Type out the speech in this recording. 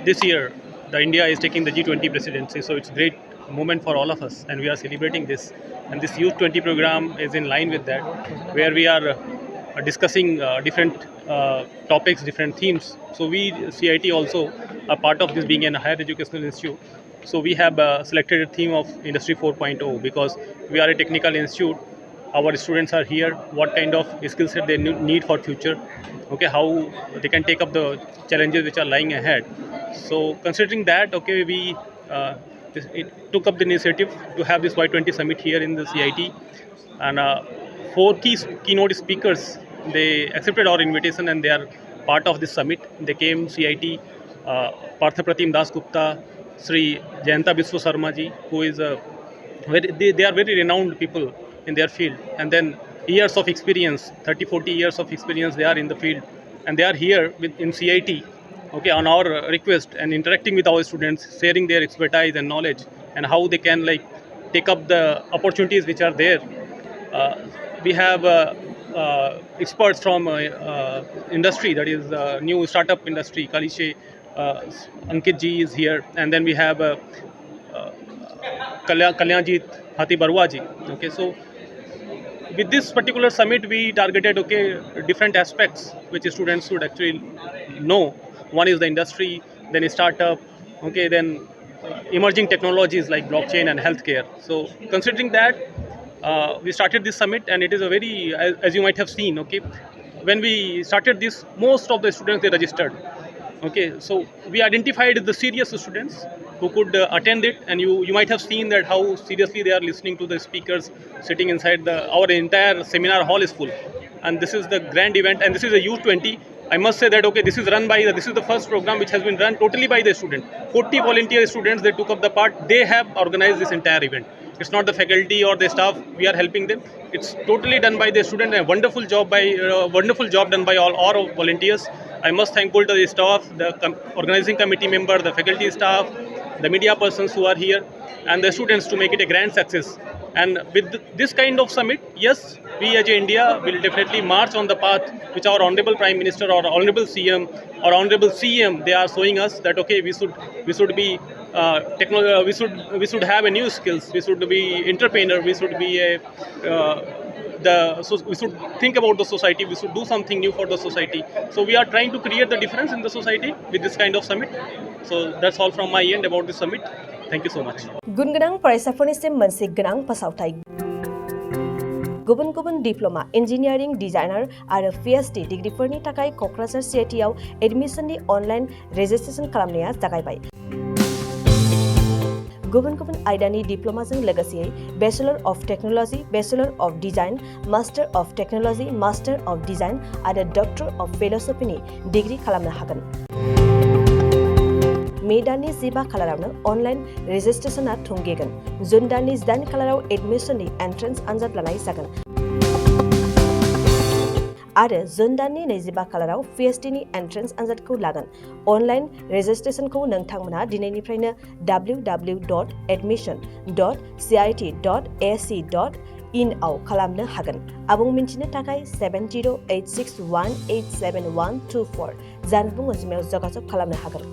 this year, the India is taking the G20 presidency, so it's a great moment for all of us, and we are celebrating this. And this Youth 20 program is in line with that, where we are discussing different topics, different themes. So we, CIT also, are part of this being a higher educational institute. So we have selected a theme of Industry 4.0 because we are a technical institute. Our students are here, what kind of skill set they need for future, okay, how they can take up the challenges which are lying ahead. So considering that, okay, we it took up the initiative to have this Y20 summit here in the CIT, and four keynote speakers, they accepted our invitation and they are part of this summit. They came CIT, Partha Pratim Das Gupta, Sri Jayanta Biswa Sarma ji, who is a they are very renowned people in their field, and then years of experience, 30-40 years of experience they are in the field, and they are here in CIT, okay, on our request, and interacting with our students, sharing their expertise and knowledge, and how they can like take up the opportunities which are there. uh, we have experts from industry, that is new startup industry. Kalishe Ankit ji is here, and then we have uh, Kalyanjit Hati Barwa ji. Okay, so with this particular summit, we targeted different aspects which students should actually know. One is the industry, then a startup, okay, then emerging technologies like blockchain and healthcare. So considering that, we started this summit, and it is a very, as you might have seen, okay, when we started this, most of the students they registered. Okay, so we identified the serious students who could attend it, and you might have seen that how seriously they are listening to the speakers sitting inside our entire seminar hall is full, and this is the grand event, and this is a U20. I must say that okay, this is run by this is the first program which has been run totally by the student. 40 volunteer students they took up the part. They have organized this entire event. It's not the faculty or the staff. We are helping them. It's totally done by the student. A wonderful job done by all our volunteers. I must thankful to the staff, the organizing committee member, the faculty staff, the media persons who are here, and the students to make it a grand success. And with this kind of summit, yes, we as India will definitely march on the path which our honorable Prime Minister or honorable CM or honorable CM they are showing us that okay, we should be we should have a new skills. We should be entrepreneur. We should be a we should think about the society. We should do something new for the society. So we are trying to create the difference in the society with this kind of summit. So that's all from my end about this summit. Thank you so much. गुनगोनां फरायसाफोरनिसिम मोनसे गोनां फोसावथाय गुबुन गुबुन diploma engineering designer आरो PhD डिग्रीफोरनि थाखाय Kokrajhar CIT आव एडमिशननि online registration खालामनाया जागायबाय गुबुन गुबुन आयदानि डिप्लोमाजों लोगोसे bachelor of technology bachelor of design master of technology master of design आरो डक्टर अफ फिलसफीनि डिग्री खालामनो हागोन मे दाननि 15 खालारावनो अनलाइन रेजिस्ट्रेशनआ थुंगेगोन जुन दाननि 8 खालाराव एडमिशननि एन्ट्रेन्स आनजाद लानाय जागोन आरो जुन दाननि 25 खालाराव PhD नि एन्ट्रेन्स आनजादखौ लागोन अनलाइन रेजिस्ट्रेशनखौ नोंथांमोना दिनैनिफ्रायनो www.admission.cit.ac.in आव खालामनो हागोन आबुं मिन्थिनो थाखाय 7086187124 जानबुं अनजिमायाव जगाजग खालामनो हागोन